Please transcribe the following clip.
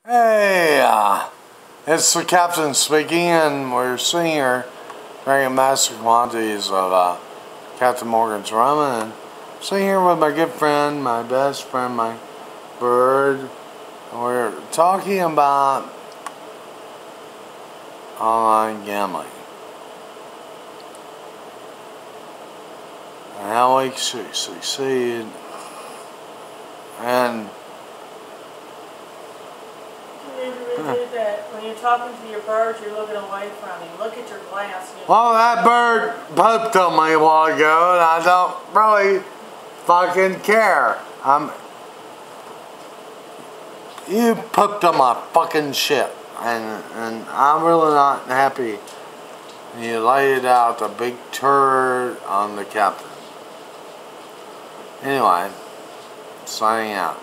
Hey, it's the captain speaking, and we're sitting here drinking massive quantities of Captain Morgan's rum, and sitting here with my good friend, my best friend, my bird. And we're talking about online gambling and how we succeed. And when you're talking to your bird, you're looking away from him. Look at your glass. Well, that bird pooped on me a while ago, and I don't really fucking care. You pooped on my fucking shit, and I'm really not happy. You laid out a big turd on the captain. Anyway, signing out.